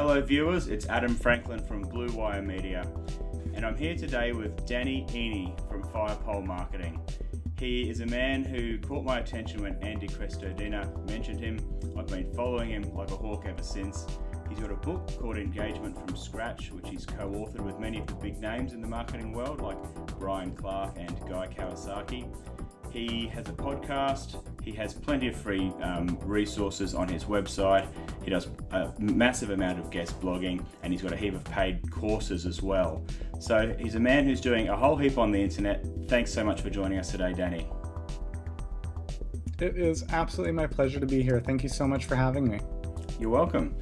Hello viewers, it's Adam Franklin from Bluewire Media, and I'm here today with Danny Eni from Firepole Marketing. He is a man who caught my attention when Andy Crestodina mentioned him. I've been following him like a hawk ever since. He's got a book called Engagement from Scratch, which he's co-authored with many of the big names in the marketing world, like Brian Clark and Guy Kawasaki. He has a podcast. He has plenty of free resources on his website. He does a massive amount of guest blogging, and he's got a heap of paid courses as well. So he's a man who's doing a whole heap on the internet. Thanks so much for joining us today, Danny. It is absolutely my pleasure to be here. Thank you so much for having me. You're welcome.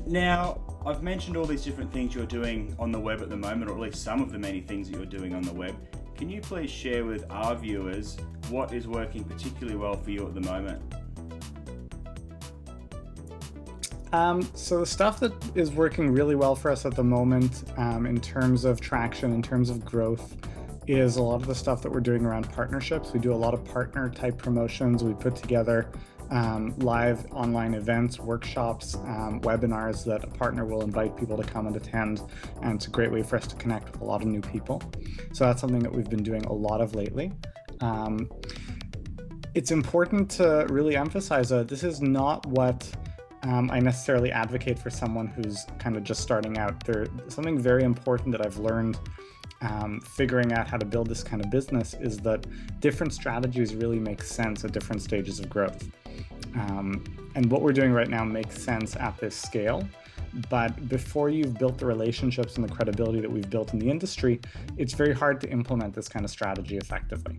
Now, I've mentioned all these different things you're doing on the web at the moment, or at least some of the many things that you're doing on the web. Can you please share with our viewers what is working particularly well for you at the moment? So the stuff that is working really well for us at the moment in terms of traction, in terms of growth, is a lot of the stuff that we're doing around partnerships. We do a lot of partner type promotions. We put together live online events, workshops, webinars that a partner will invite people to come and attend, and it's a great way for us to connect with a lot of new people. So that's something that we've been doing a lot of lately. It's important to really emphasize that this is not what I necessarily advocate for someone who's kind of just starting out. There's something very important that I've learned figuring out how to build this kind of business is that different strategies really make sense at different stages of growth. And what we're doing right now makes sense at this scale. But before you've built the relationships and the credibility that we've built in the industry, it's very hard to implement this kind of strategy effectively.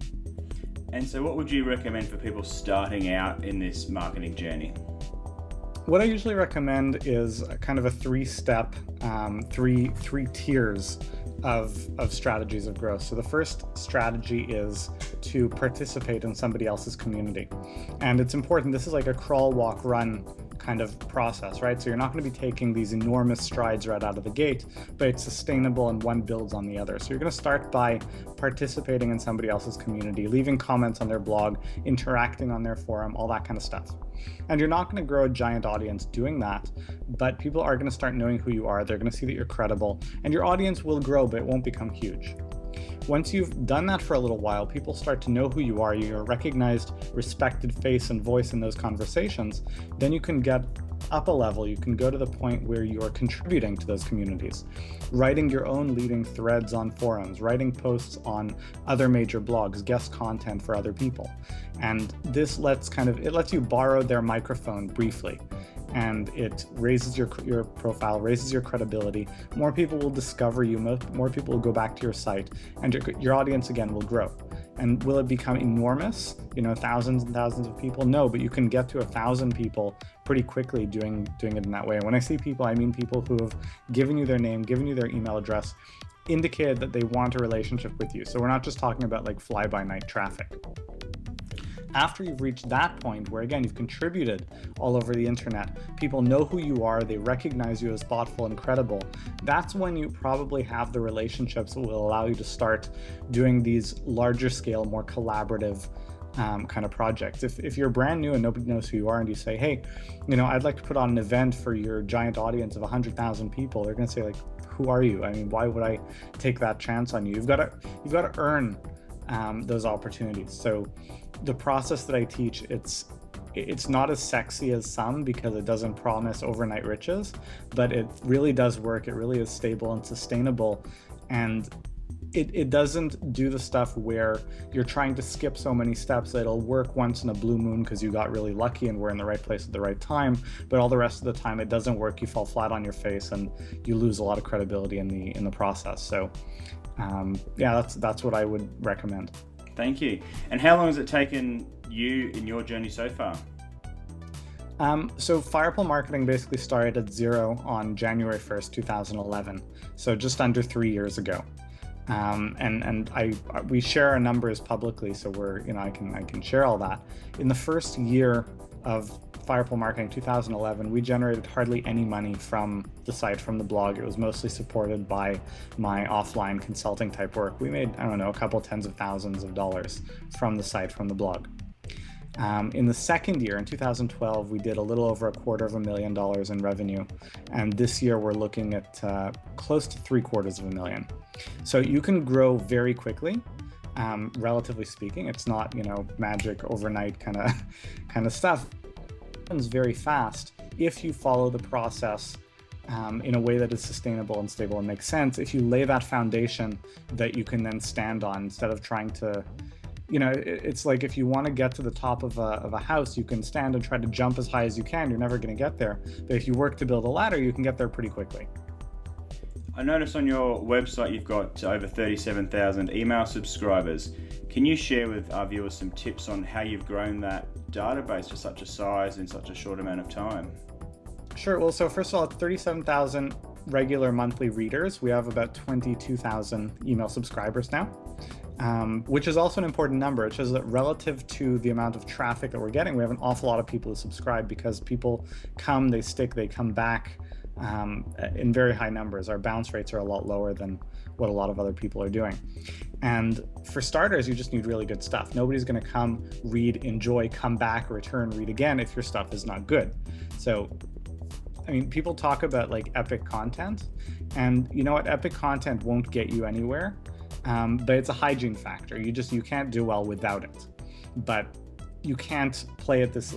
And so what would you recommend for people starting out in this marketing journey? What I usually recommend is kind of a three-step, three tiers of strategies of growth. So the first strategy is to participate in somebody else's community. And it's important, this is like a crawl, walk, run kind of process, right? So you're not going to be taking these enormous strides right out of the gate, but it's sustainable and one builds on the other. So you're going to start by participating in somebody else's community, leaving comments on their blog, interacting on their forum, all that kind of stuff. And you're not going to grow a giant audience doing that, but people are going to start knowing who you are. They're going to see that you're credible, and your audience will grow, but it won't become huge. Once you've done that for a little while, people start to know who you are. You're a recognized, respected face and voice in those conversations. Then you can get up a level. You can go to the point where you're contributing to those communities, writing your own leading threads on forums, writing posts on other major blogs, guest content for other people. And this lets you borrow their microphone briefly. And it raises your profile, raises your credibility. More people will discover you, more people will go back to your site, and your audience again will grow. And will it become enormous? Thousands and thousands of people? No, but you can get to 1,000 people pretty quickly doing it in that way. And when I say people, I mean people who have given you their name, given you their email address, indicated that they want a relationship with you. So we're not just talking about like fly-by-night traffic. After you've reached that point where, again, you've contributed all over the internet, people know who you are, they recognize you as thoughtful and credible, that's when you probably have the relationships that will allow you to start doing these larger scale, more collaborative kind of projects. If you're brand new and nobody knows who you are and you say, hey, I'd like to put on an event for your giant audience of 100,000 people, they're going to say, like, who are you? I mean, why would I take that chance on you? You've got to earn those opportunities. So the process that I teach, it's not as sexy as some because it doesn't promise overnight riches, but it really does work. It really is stable and sustainable, and it doesn't do the stuff where you're trying to skip so many steps that it'll work once in a blue moon because you got really lucky and were in the right place at the right time, but all the rest of the time it doesn't work. You fall flat on your face and you lose a lot of credibility in the process. So yeah, that's what I would recommend. Thank you. And how long has it taken you in your journey so far? So Firepole Marketing basically started at zero on January 1st, 2011. So just under 3 years ago. And we share our numbers publicly, so I can share all that. In the first year of Firepole Marketing 2011, we generated hardly any money from the site, from the blog. It was mostly supported by my offline consulting type work. We made, a couple tens of thousands of dollars from the site, from the blog. In the second year, in 2012, we did a little over $250,000 in revenue. And this year we're looking at close to $750,000. So you can grow very quickly, relatively speaking. It's not, magic overnight kind of stuff. It happens very fast if you follow the process in a way that is sustainable and stable and makes sense. If you lay that foundation that you can then stand on instead of trying to, it's like if you want to get to the top of a house, you can stand and try to jump as high as you can. You're never going to get there. But if you work to build a ladder, you can get there pretty quickly. I noticed on your website you've got over 37,000 email subscribers. Can you share with our viewers some tips on how you've grown that database to such a size in such a short amount of time? Sure. Well, so first of all, it's 37,000 regular monthly readers. We have about 22,000 email subscribers now, which is also an important number. It shows that relative to the amount of traffic that we're getting, we have an awful lot of people who subscribe because people come, they stick, they come back in very high numbers. Our bounce rates are a lot lower than what a lot of other people are doing. And for starters, you just need really good stuff. Nobody's going to come, read, enjoy, come back, return, read again if your stuff is not good. So people talk about like epic content, and you know what? Epic content won't get you anywhere, but it's a hygiene factor. You can't do well without it. But you can't just play at this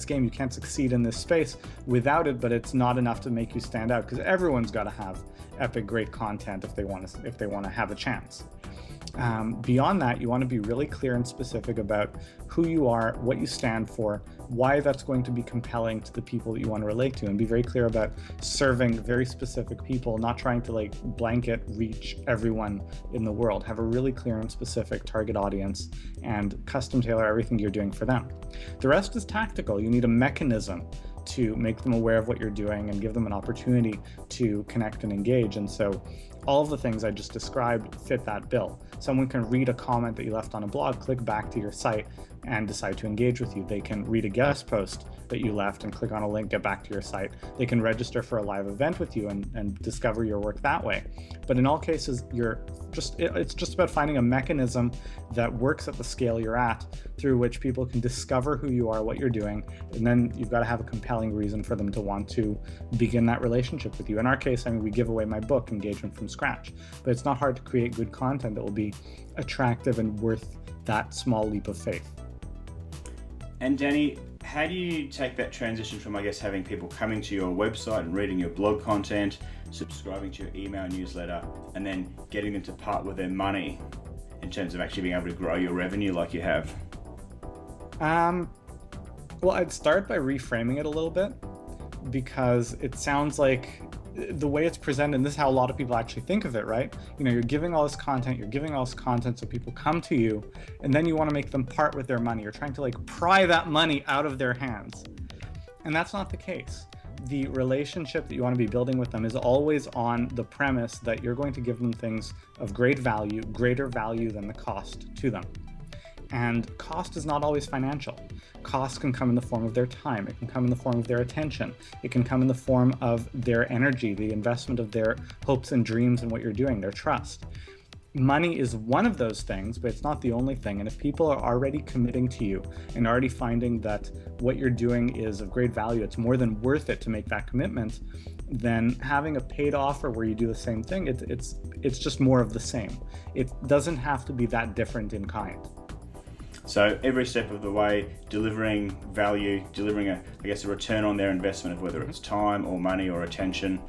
game. You can't succeed in this space without it, but it's not enough to make you stand out, because everyone's got to have epic great content if they want to have a chance. Beyond that, you want to be really clear and specific about who you are, what you stand for, why that's going to be compelling to the people that you want to relate to, and be very clear about serving very specific people, not trying to like blanket reach everyone in the world. Have a really clear and specific target audience and custom tailor everything you're doing for them. The rest is tactical. You need a mechanism to make them aware of what you're doing and give them an opportunity to connect and engage. And so all of the things I just described fit that bill. Someone can read a comment that you left on a blog, click back to your site, and decide to engage with you. They can read a guest post that you left and click on a link, get back to your site. They can register for a live event with you and discover your work that way. But in all cases, it's just about finding a mechanism that works at the scale you're at, through which people can discover who you are, what you're doing, and then you've got to have a compelling reason for them to want to begin that relationship with you. In our case, we give away my book, Engagement from Scratch, but it's not hard to create good content that will be attractive and worth that small leap of faith. And Danny, how do you take that transition from, having people coming to your website and reading your blog content, subscribing to your email newsletter, and then getting them to part with their money in terms of actually being able to grow your revenue like you have? Well, I'd start by reframing it a little bit, because it sounds like the way it's presented, and this is how a lot of people actually think of it, right? You're giving all this content so people come to you, and then you want to make them part with their money. You're trying to pry that money out of their hands. And that's not the case. The relationship that you want to be building with them is always on the premise that you're going to give them things of great value, greater value than the cost to them. And cost is not always financial. Cost can come in the form of their time. It can come in the form of their attention. It can come in the form of their energy, the investment of their hopes and dreams in what you're doing, their trust. Money is one of those things, but it's not the only thing. And if people are already committing to you and already finding that what you're doing is of great value, it's more than worth it to make that commitment, then having a paid offer where you do the same thing, it's just more of the same. It doesn't have to be that different in kind. So every step of the way, delivering value, delivering a return on their investment of whether it's time or money or attention.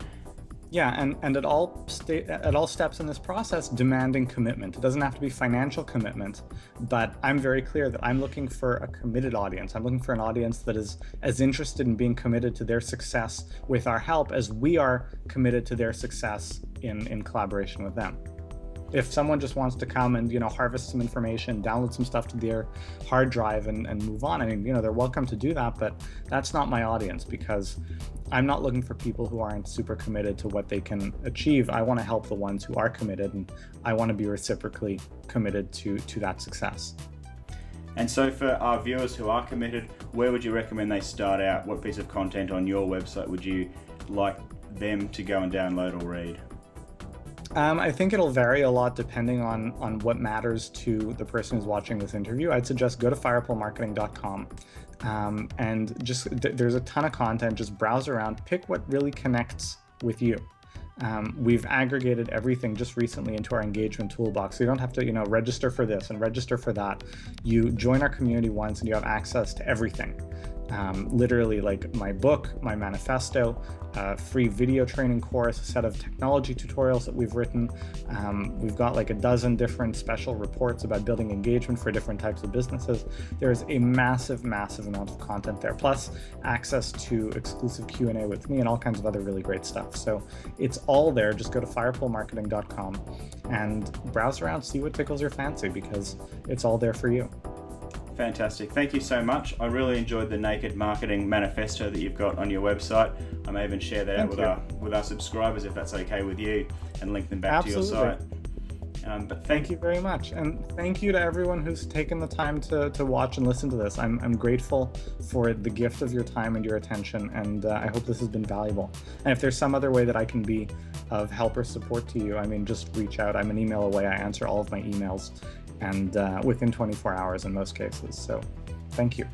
Yeah, and at all steps in this process, demanding commitment. It doesn't have to be financial commitment, but I'm very clear that I'm looking for a committed audience. I'm looking for an audience that is as interested in being committed to their success with our help as we are committed to their success in collaboration with them. If someone just wants to come and harvest some information, download some stuff to their hard drive and move on, they're welcome to do that, but that's not my audience, because I'm not looking for people who aren't super committed to what they can achieve. I want to help the ones who are committed, and I want to be reciprocally committed to that success. And so for our viewers who are committed, where would you recommend they start out? What piece of content on your website would you like them to go and download or read? I think it'll vary a lot depending on what matters to the person who's watching this interview. I'd suggest go to firepolemarketing.com, and there's a ton of content. Just browse around, pick what really connects with you. We've aggregated everything just recently into our engagement toolbox. So you don't have to, register for this and register for that. You join our community once and you have access to everything. Literally, like my book, my manifesto, free video training course, a set of technology tutorials that we've written. We've got like a dozen different special reports about building engagement for different types of businesses. There's a massive amount of content there, plus access to exclusive Q&A with me and all kinds of other really great stuff. So it's all there. Just go to firepolemarketing.com and browse around, see what tickles your fancy, because it's all there for you. Fantastic. Thank you so much. I really enjoyed the Naked Marketing Manifesto that you've got on your website. I may even share that out with our subscribers, if that's okay with you, and link them back to your site. But thank you very much. And thank you to everyone who's taken the time to watch and listen to this. I'm grateful for the gift of your time and your attention, and I hope this has been valuable. And if there's some other way that I can be of help or support to you, just reach out. I'm an email away. I answer all of my emails, and within 24 hours in most cases. So thank you.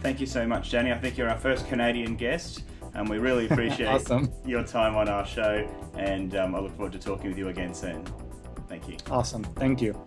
Thank you so much, Danny. I think you're our first Canadian guest, and we really appreciate Awesome. Your time on our show, and I look forward to talking with you again soon. Thank you. Awesome. Thank you.